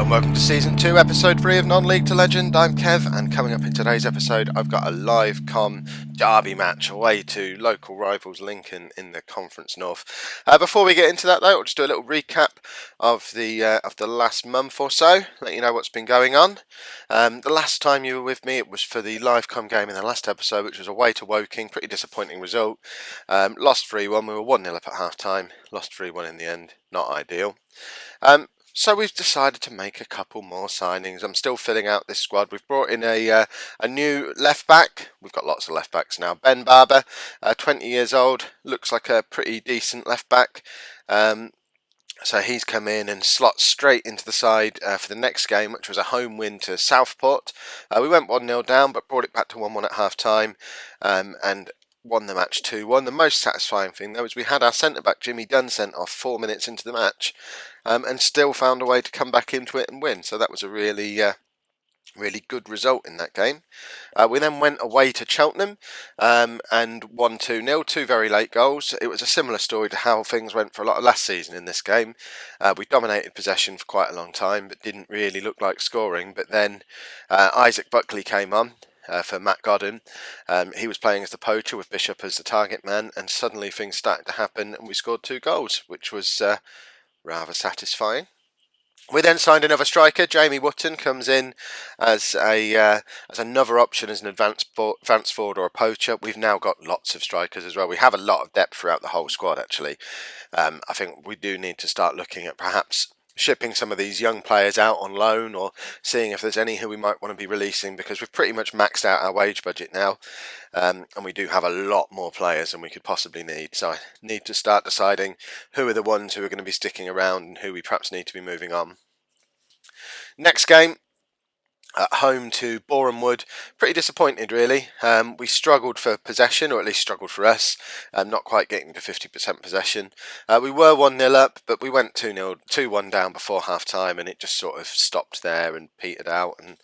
Hello and welcome to Season 2, Episode 3 of Non-League to Legend. I'm Kev, and coming up in today's episode I've got a live derby match away to local rivals Lincoln in the Conference North. Before we get into that though, I'll just do a little recap of the last month or so, let you know what's been going on. The last time you were with me it was for the live game in the last episode, which was away to Woking. Pretty disappointing result. Lost 3-1, we were 1-0 up at half time, lost 3-1 in the end, not ideal. So we've decided to make a couple more signings. I'm still filling out this squad. We've brought in a new left back. We've got lots of left backs now. Ben Barber, 20 years old, looks like a pretty decent left back. So he's come in and slots straight into the side for the next game, which was a home win to Southport. We went 1-0 down, but brought it back to 1-1 at half time, and won the match 2-1. The most satisfying thing though is we had our centre-back Jimmy Dunn sent off 4 minutes into the match, and still found a way to come back into it and win. So that was a really good result in that game. We then went away to Cheltenham and won 2-0, two very late goals. It was a similar story to how things went for a lot of last season in this game. We dominated possession for quite a long time, but didn't really look like scoring. But then Isaac Buckley came on for Matt Godden. He was playing as the poacher with Bishop as the target man, and suddenly things started to happen and we scored 2 goals, which was rather satisfying. We then signed another striker. Jamie Wootton comes in as another option as an advanced forward or a poacher. We've now got lots of strikers as well. We have a lot of depth throughout the whole squad actually. I think we do need to start looking at perhaps shipping some of these young players out on loan, or seeing if there's any who we might want to be releasing, because we've pretty much maxed out our wage budget now, and we do have a lot more players than we could possibly need. So I need to start deciding who are the ones who are going to be sticking around and who we perhaps need to be moving on. Next game, at home to Boreham Wood. Pretty disappointed really. We struggled for possession, or at least struggled for us, not quite getting to 50% possession. We were 1-0 up, but we went 2-1 down before half time, and it just sort of stopped there and petered out, and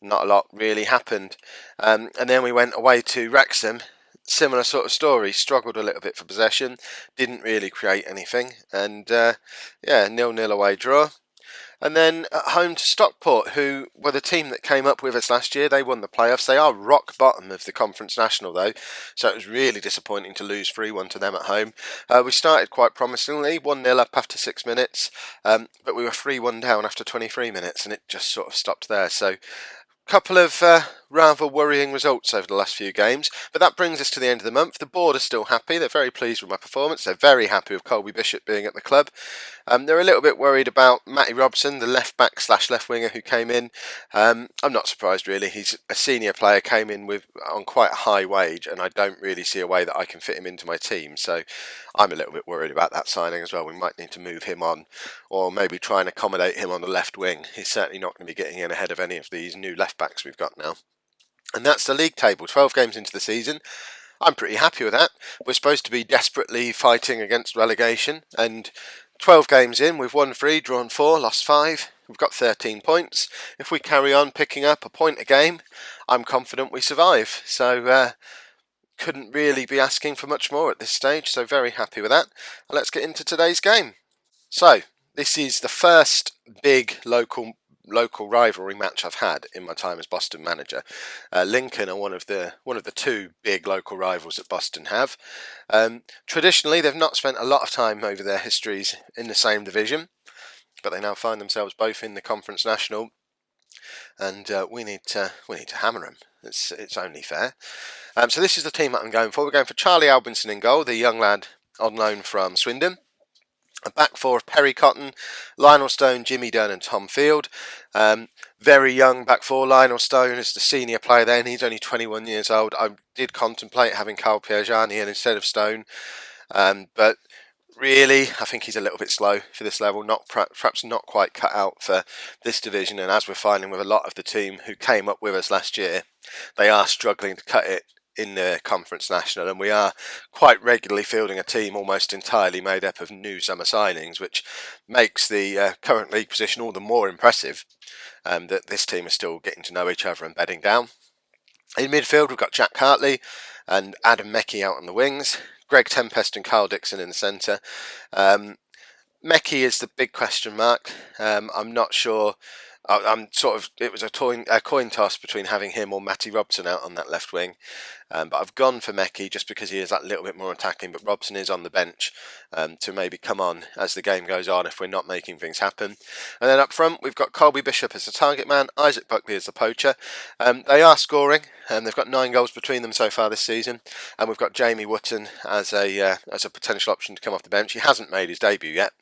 not a lot really happened. And then we went away to Wrexham. Similar sort of story, struggled a little bit for possession, didn't really create anything, and 0-0 away draw. And then at home to Stockport, who were the team that came up with us last year. They won the playoffs. They are rock bottom of the Conference National though, so it was really disappointing to lose 3-1 to them at home. We started quite promisingly, 1-0 up after 6 minutes, but we were 3-1 down after 23 minutes, and it just sort of stopped there. So couple of rather worrying results over the last few games, but that brings us to the end of the month. The board are still happy. They're very pleased with my performance. They're very happy with Colby Bishop being at the club. They're a little bit worried about Matty Robson, the left back / left winger who came in. I'm not surprised really. He's a senior player, came in on quite a high wage, and I don't really see a way that I can fit him into my team. So I'm a little bit worried about that signing as well. We might need to move him on, or maybe try and accommodate him on the left wing. He's certainly not going to be getting in ahead of any of these new left backs we've got now. And that's the league table, 12 games into the season. I'm pretty happy with that. We're supposed to be desperately fighting against relegation, and 12 games in, we've won 3, drawn 4, lost 5. We've got 13 points. If we carry on picking up a point a game, I'm confident we survive. So couldn't really be asking for much more at this stage, so very happy with that. And let's get into today's game. So this is the first big local rivalry match I've had in my time as Boston manager. Lincoln are one of the 2 big local rivals that Boston have. Traditionally, they've not spent a lot of time over their histories in the same division, but they now find themselves both in the Conference National, and we need to hammer them. It's only fair. So this is the team that I'm going for. We're going for Charlie Albinson in goal, the young lad on loan from Swindon. A back 4 of Perry Cotton, Lionel Stone, Jimmy Dunn and Tom Field. Very young back 4. Lionel Stone is the senior player there, and he's only 21 years old. I did contemplate having Carl Piergiani in instead of Stone, but really I think he's a little bit slow for this level, perhaps not quite cut out for this division. And as we're finding with a lot of the team who came up with us last year, they are struggling to cut it in the Conference National, and we are quite regularly fielding a team almost entirely made up of new summer signings, which makes the current league position all the more impressive, that this team is still getting to know each other and bedding down. In midfield we've got Jack Hartley and Adam Meckie out on the wings, Greg Tempest and Carl Dixon in the centre. Meki is the big question mark. I'm not sure. I'm sort of. It was a coin toss between having him or Matty Robson out on that left wing. But I've gone for Meki just because he is that little bit more attacking. But Robson is on the bench to maybe come on as the game goes on if we're not making things happen. And then up front, we've got Colby Bishop as the target man, Isaac Buckley as the poacher. They are scoring, and they've got 9 goals between them so far this season. And we've got Jamie Wotton as a potential option to come off the bench. He hasn't made his debut yet,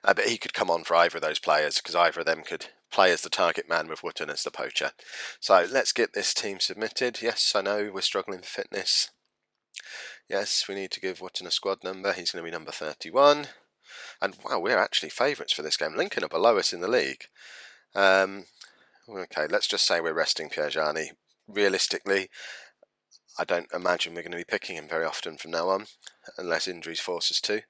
but he could come on for either of those players because either of them could play as the target man with Wotton as the poacher. So let's get this team submitted. Yes, I know we're struggling for fitness. Yes, we need to give Wotton a squad number. He's going to be number 31. And wow, we're actually favourites for this game. Lincoln are below us in the league. Okay, let's just say we're resting Piergiani. Realistically, I don't imagine we're going to be picking him very often from now on, unless injuries force us to.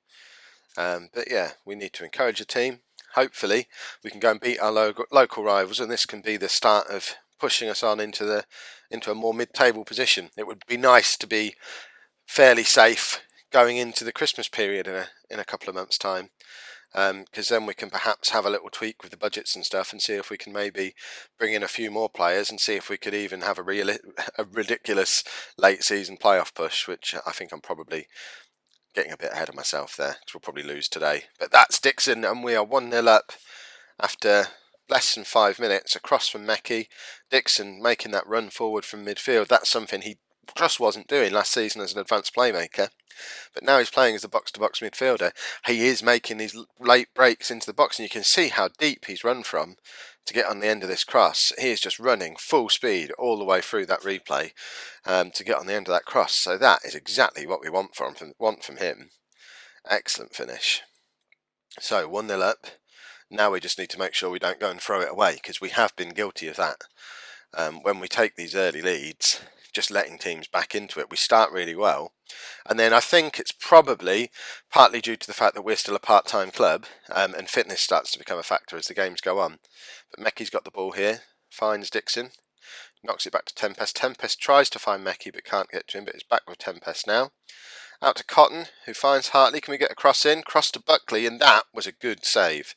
But yeah, we need to encourage the team. Hopefully, we can go and beat our local rivals, and this can be the start of pushing us on into a more mid-table position. It would be nice to be fairly safe going into the Christmas period in a couple of months' time, because then we can perhaps have a little tweak with the budgets and stuff, and see if we can maybe bring in a few more players, and see if we could even have a ridiculous late-season playoff push, which I think I'm probably getting a bit ahead of myself there because we'll probably lose today. But that's Dixon, and we are 1-0 up after less than 5 minutes. Across from Meki. Dixon making that run forward from midfield. That's something he just wasn't doing last season as an advanced playmaker. But now he's playing as a box-to-box midfielder. He is making these late breaks into the box, and you can see how deep he's run from to get on the end of this cross. He is just running full speed all the way through that replay to get on the end of that cross. So that is exactly what we want from him. Excellent finish. So 1-0 up. Now we just need to make sure we don't go and throw it away, because we have been guilty of that. When we take these early leads, just letting teams back into it, we start really well. And then I think it's probably partly due to the fact that we're still a part-time club, and fitness starts to become a factor as the games go on. But Meki's got the ball here, finds Dixon, knocks it back to Tempest. Tempest tries to find Meki but can't get to him, but it's back with Tempest now. Out to Cotton, who finds Hartley. Can we get a cross in? Cross to Buckley, and that was a good save.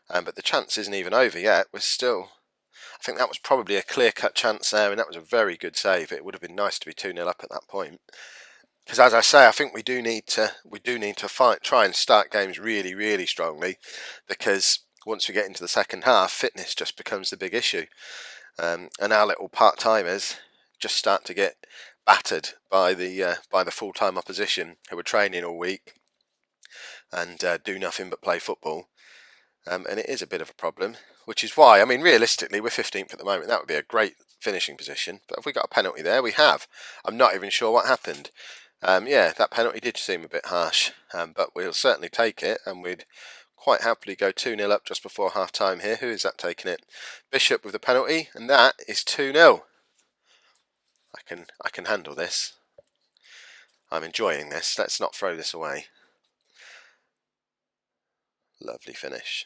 But the chance isn't even over yet. I think that was probably a clear-cut chance there, and that was a very good save. It would have been nice to be 2-0 up at that point. Because as I say, I think we do need to try and start games really, really strongly, because once we get into the second half, fitness just becomes the big issue, and our little part-timers just start to get battered by the full-time opposition who are training all week and do nothing but play football. And it is a bit of a problem, which is why, I mean, realistically, we're 15th at the moment. That would be a great finishing position. But have we got a penalty there? We have. I'm not even sure what happened. Yeah, that penalty did seem a bit harsh, but we'll certainly take it, and we'd quite happily go 2-0 up just before half-time here. Who is that taking it? Bishop with the penalty, and that is 2-0. I can handle this. I'm enjoying this. Let's not throw this away. Lovely finish.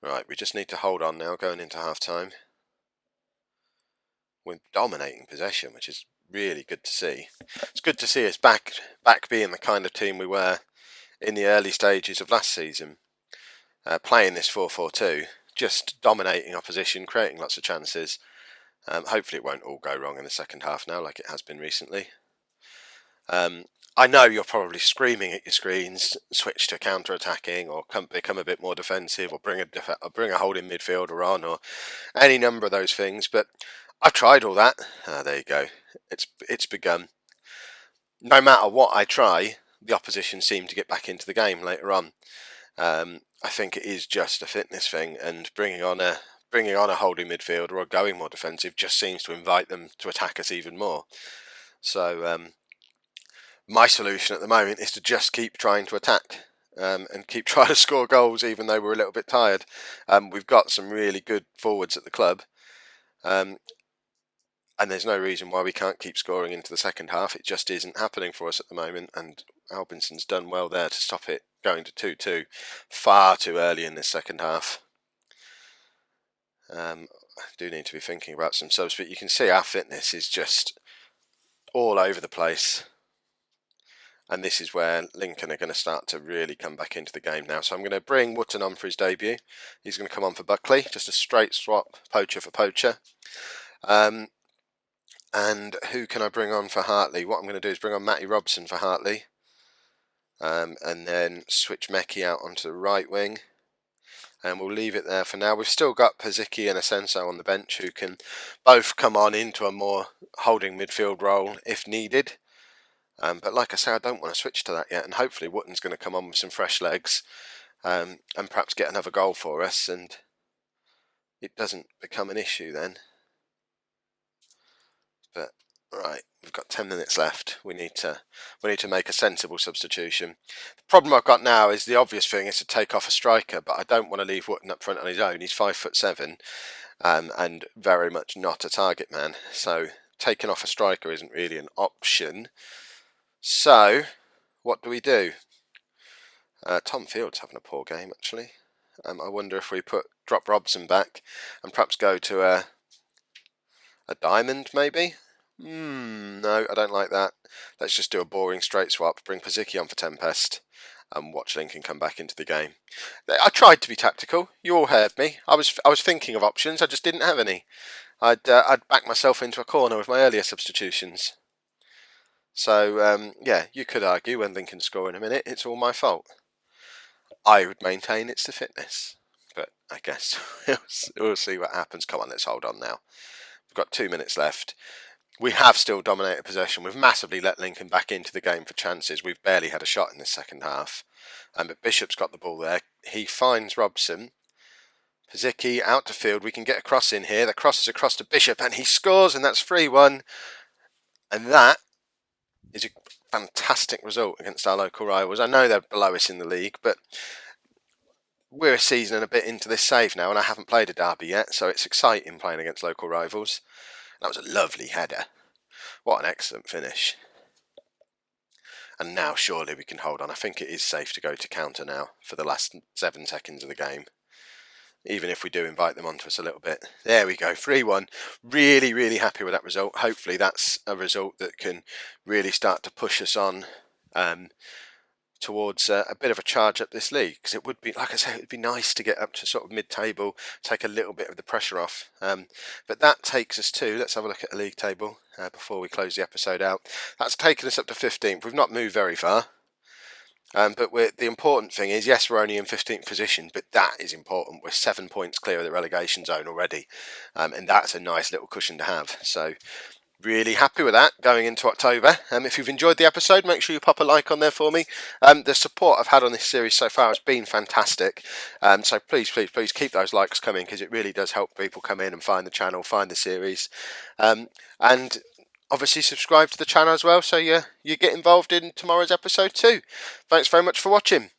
Right, we just need to hold on now going into half-time. We're dominating possession, which is really good to see. It's good to see us back being the kind of team we were in the early stages of last season, playing this 4-4-2, just dominating opposition, creating lots of chances. Hopefully it won't all go wrong in the second half now, like it has been recently. I know you're probably screaming at your screens, switch to counter-attacking, or become a bit more defensive, or bring a holding midfielder on, or any number of those things. But I've tried all that. There you go. It's begun. No matter what I try, the opposition seem to get back into the game later on. I think it is just a fitness thing, and bringing on a holding midfielder or going more defensive just seems to invite them to attack us even more. So my solution at the moment is to just keep trying to attack and keep trying to score goals, even though we're a little bit tired. We've got some really good forwards at the club, and there's no reason why we can't keep scoring into the second half. It just isn't happening for us at the moment, and Albinson's done well there to stop it going to 2-2 far too early in this second half. I do need to be thinking about some subs, but you can see our fitness is just all over the place. And this is where Lincoln are going to start to really come back into the game now. So I'm going to bring Wootton on for his debut. He's going to come on for Buckley, just a straight swap, poacher for poacher. And who can I bring on for Hartley? What I'm going to do is bring on Matty Robson for Hartley. And then switch Mekki out onto the right wing. And we'll leave it there for now. We've still got Pazicki and Asenso on the bench who can both come on into a more holding midfield role if needed. But like I say, I don't want to switch to that yet. And hopefully Wootton's going to come on with some fresh legs and perhaps get another goal for us. And it doesn't become an issue then. But right, we've got 10 minutes left. We need to make a sensible substitution. The problem I've got now is the obvious thing is to take off a striker, but I don't want to leave Wootton up front on his own. He's 5'7", and very much not a target man. So taking off a striker isn't really an option. So what do we do? Tom Field's having a poor game actually. I wonder if we drop Robson back and perhaps go to a diamond maybe? No, I don't like that. Let's just do a boring straight swap, bring Pazicki on for Tempest, and watch Lincoln come back into the game. I tried to be tactical. You all heard me. I was thinking of options. I just didn't have any. I'd backed myself into a corner with my earlier substitutions. So yeah, you could argue when Lincoln score in a minute, it's all my fault. I would maintain it's the fitness, but I guess we'll see what happens. Come on, let's hold on now. We've got 2 minutes left. We have still dominated possession. We've massively let Lincoln back into the game for chances. We've barely had a shot in the second half. But Bishop's got the ball there. He finds Robson. Pazicki out to field. We can get a cross in here. The cross is across to Bishop and he scores, and that's 3-1. And that is a fantastic result against our local rivals. I know they're below us in the league, but we're a season and a bit into this save now, and I haven't played a derby yet, so it's exciting playing against local rivals. That was a lovely header. What an excellent finish. And now surely we can hold on. I think it is safe to go to counter now for the last 7 seconds of the game, even if we do invite them onto us a little bit. There we go, 3-1. Really, really happy with that result. Hopefully that's a result that can really start to push us on towards a bit of a charge up this league, because it would be, like I say, it would be nice to get up to sort of mid-table, take a little bit of the pressure off. But that takes us to, let's have a look at the league table before we close the episode out. That's taken us up to 15th. We've not moved very far. But the important thing is, yes, we're only in 15th position, but that is important. We're 7 points clear of the relegation zone already, and that's a nice little cushion to have. So really happy with that going into October. If you've enjoyed the episode, make sure you pop a like on there for me. The support I've had on this series so far has been fantastic. So please keep those likes coming, because it really does help people come in and find the channel, find the series. And obviously subscribe to the channel as well, so you get involved in tomorrow's episode too. Thanks very much for watching.